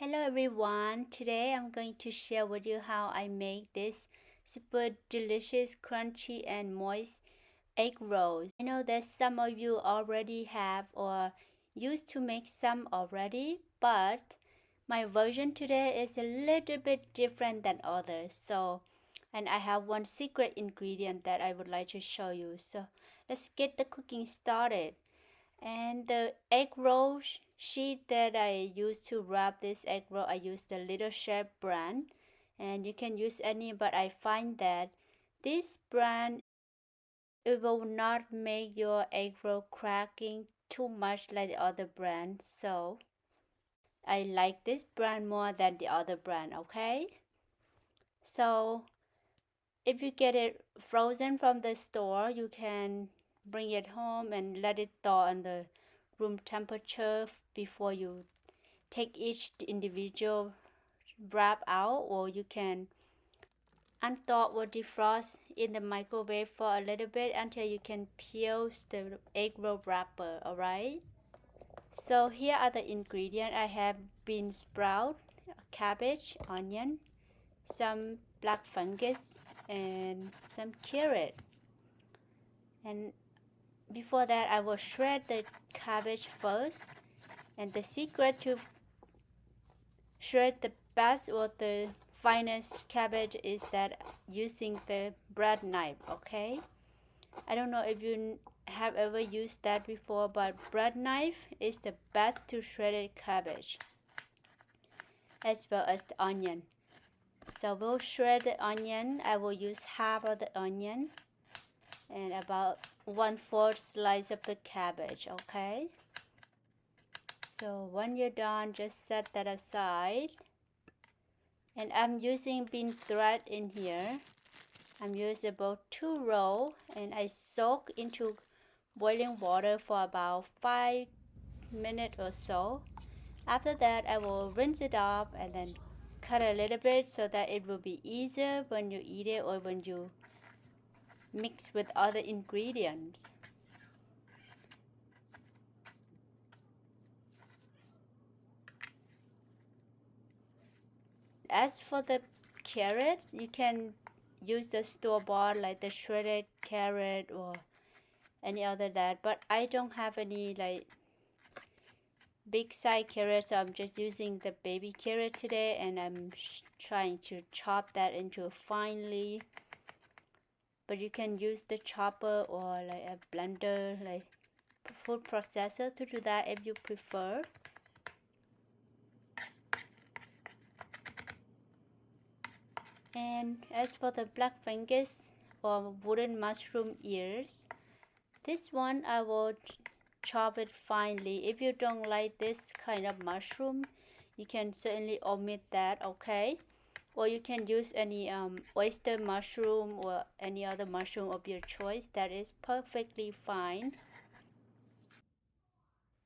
Hello everyone, today I'm going to share with you how I make this super delicious, crunchy and moist egg rolls. I know that some of you already have or used to make some already, but my version today is a little bit different than others. And I have one secret ingredient that I would like to show you. So let's get the cooking started. And the egg roll sheet that I use to wrap this egg roll, I use the Little Chef brand, and you can use any, but I find that this brand, it will not make your egg roll cracking too much like the other brand. So I like this brand more than the other brand. Okay, so if you get it frozen from the store, you can bring it home and let it thaw on the room temperature before you take each individual wrap out, or you can unthaw or defrost in the microwave for a little bit until you can peel the egg roll wrapper. Alright, so here are the ingredients. I have bean sprout, cabbage, onion, some black fungus and some carrot. And before that, I will shred the cabbage first. And the secret to shred the best or the finest cabbage is that using the bread knife. Okay, I don't know if you have ever used that before, but bread knife is the best to shred cabbage as well as the onion. So we'll shred the onion. I will use half of the onion and about 1/4 slice of the cabbage. Okay, so when you're done, just set that aside. And I'm using bean thread in here. I'm using about 2 rolls, and I soak into boiling water for about 5 minutes or so. After that, I will rinse it off and then cut a little bit so that it will be easier when you eat it or when you mix with other ingredients. As for the carrots, you can use the store-bought like the shredded carrot or any other that, but I don't have any like big size carrot, so I'm just using the baby carrot today, and I'm trying to chop that into finely. But you can use the chopper or like a blender, like food processor, to do that if you prefer. And as for the black fungus or wooden mushroom ears, this one I will chop it finely. If you don't like this kind of mushroom, you can certainly omit that. Okay, or you can use any oyster mushroom or any other mushroom of your choice. That is perfectly fine.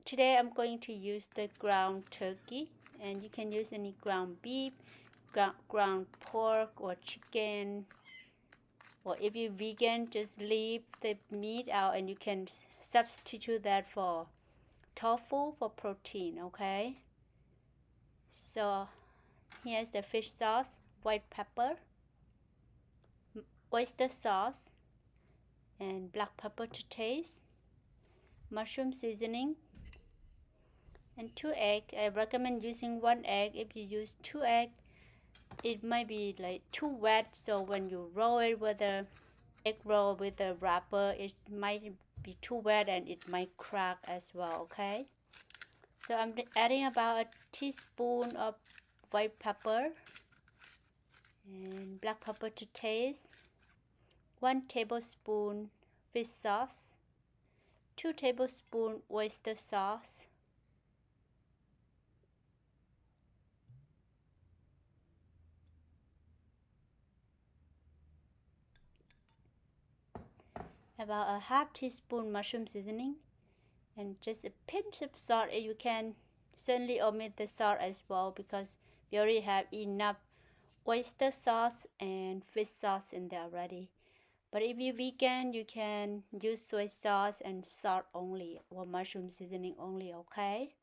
Today I'm going to use the ground turkey, and you can use any ground beef, ground pork or chicken, or if you're vegan, just leave the meat out and you can substitute that for tofu for protein. Okay, so here's the fish sauce, white pepper, oyster sauce, and black pepper to taste, mushroom seasoning, and 2 eggs. I recommend using 1 egg. If you use 2 eggs, it might be like too wet, so when you roll it with the egg roll with the wrapper, it might be too wet and it might crack as well. Okay, so I'm adding about a teaspoon of white pepper and black pepper to taste, 1 tablespoon fish sauce, 2 tablespoons oyster sauce, about a half teaspoon mushroom seasoning, and just a pinch of salt. You can certainly omit the salt as well because we already have enough oyster sauce and fish sauce in there already. But if you're vegan, you can use soy sauce and salt only or mushroom seasoning only. Okay,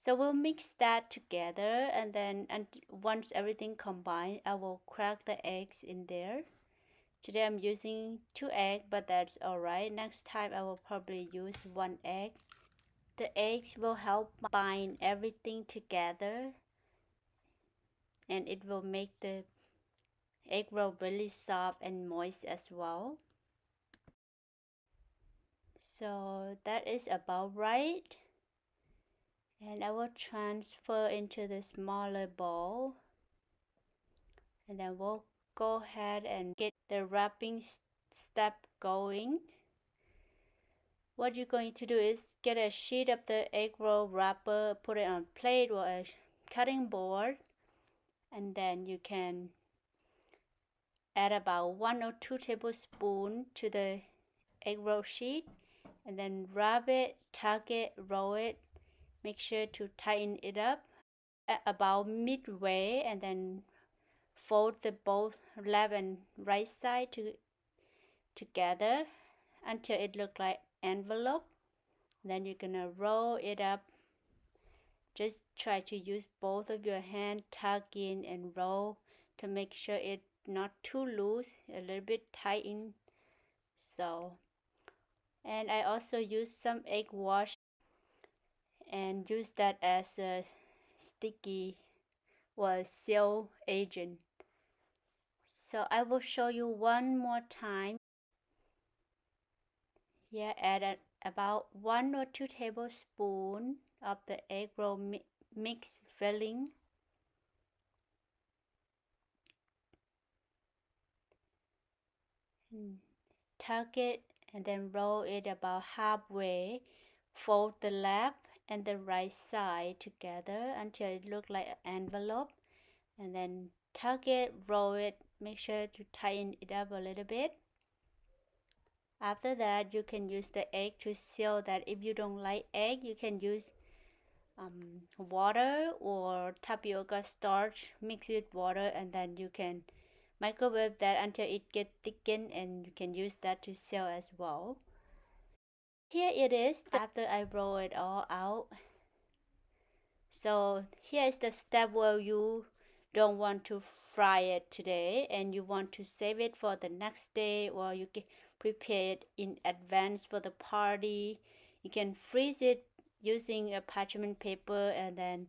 So we'll mix that together, and then once everything combined, I will crack the eggs in there. Today I'm using 2 eggs, but that's alright. Next time I will probably use 1 egg. The eggs will help bind everything together, and it will make the egg roll really soft and moist as well. So that is about right. And I will transfer into the smaller bowl, and then we'll go ahead and get the wrapping step going. What you're going to do is get a sheet of the egg roll wrapper, put it on a plate or a cutting board, and then you can add about 1 or 2 tablespoons to the egg roll sheet, and then wrap it, tuck it, roll it. Make sure to tighten it up at about midway, and then fold the both left and right side together until it looks like envelope. Then you're gonna roll it up. Just try to use both of your hands, tuck in and roll to make sure it's not too loose, a little bit tighten. So, and I also use some egg wash and use that as a sticky or seal agent. So I will show you one more time. Here, add about 1 or 2 tablespoons of the egg roll mix filling. Tuck it and then roll it about halfway. Fold the left and the right side together until it looks like an envelope, and then tuck it, roll it, make sure to tighten it up a little bit. After that, you can use the egg to seal that. If you don't like egg, you can use water or tapioca starch mixed with water, and then you can microwave that until it gets thickened, and you can use that to seal as well. Here it is after I roll it all out. So here is the step where you don't want to fry it today and you want to save it for the next day, or you can prepare it in advance for the party. You can freeze it using a parchment paper, and then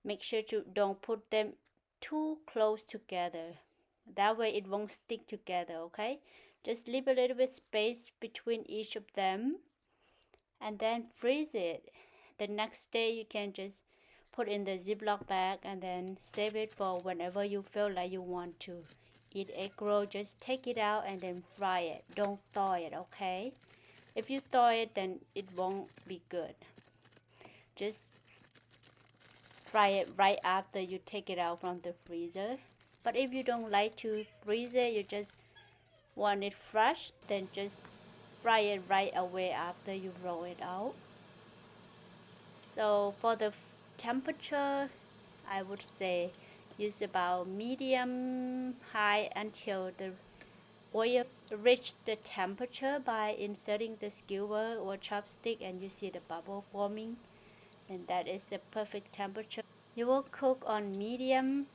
make sure to don't put them too close together. That way it won't stick together, okay? Just leave a little bit space between each of them and then freeze it. The next day you can just put in the Ziploc bag and then save it for whenever you feel like you want to eat egg roll. Just take it out and then fry it. Don't thaw it, okay? If you thaw it, then it won't be good. Just fry it right after you take it out from the freezer. But if you don't like to freeze it, you just want it fresh, then just fry it right away after you roll it out. So for the temperature, I would say use about medium high until the oil reach the temperature by inserting the skewer or chopstick and you see the bubble forming, and that is the perfect temperature. You will cook on medium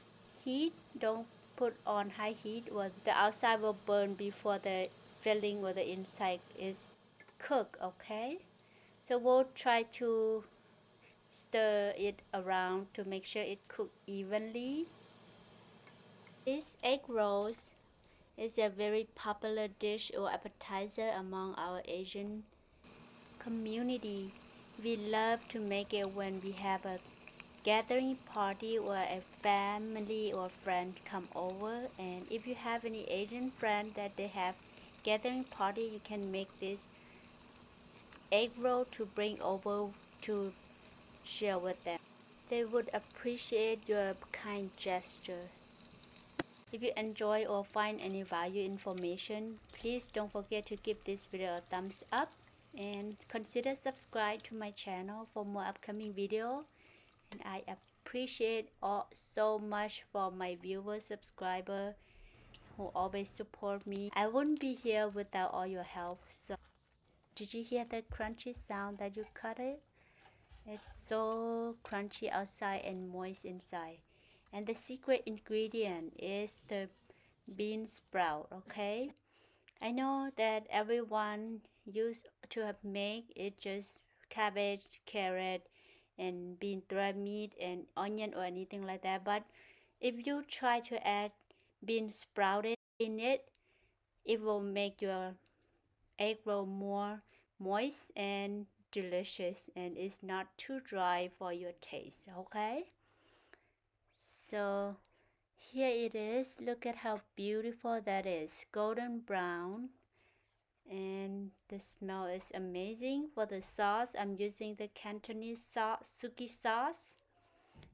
heat. Don't put on high heat, or the outside will burn before the filling or the inside is cooked, okay? So we'll try to stir it around to make sure it cooks evenly. This egg rolls is a very popular dish or appetizer among our Asian community. We love to make it when we have a gathering party or a family or friend come over. And if you have any Asian friend that they have gathering party, you can make this egg roll to bring over to share with them. They would appreciate your kind gesture. If you enjoy or find any value information, please don't forget to give this video a thumbs up and consider subscribe to my channel for more upcoming video. And I appreciate all so much for my viewers, subscriber who always support me. I wouldn't be here without all your help. So did you hear the crunchy sound that you cut it? It's so crunchy outside and moist inside. And the secret ingredient is the bean sprout, okay? I know that everyone used to have make it just cabbage, carrot, and bean thread meat and onion or anything like that. But if you try to add bean sprouted in it, it will make your egg roll more moist and delicious, and it's not too dry for your taste. Okay, so here it is. Look at how beautiful that is, golden brown, and the smell is amazing. For the sauce, I'm using the Cantonese sauce, suki sauce,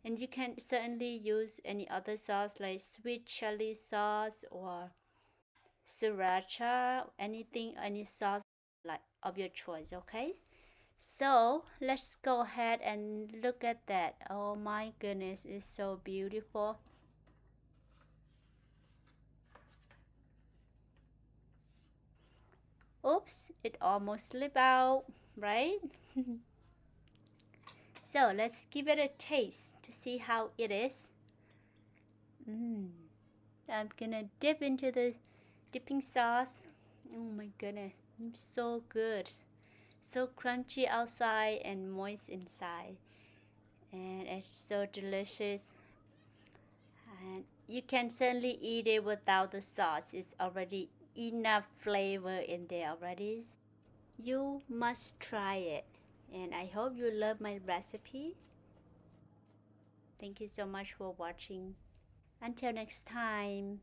and you can certainly use any other sauce like sweet chili sauce or sriracha, anything, any sauce like of your choice. Okay, so let's go ahead and look at that. Oh my goodness, it's so beautiful. Oops, it almost slipped out, right? So let's give it a taste to see how it is. I'm gonna dip into the dipping sauce. Oh my goodness, so good. So crunchy outside and moist inside. And it's so delicious. And you can certainly eat it without the sauce. It's already enough flavor in there already. You must try it. And I hope you love my recipe. Thank you so much for watching. Until next time.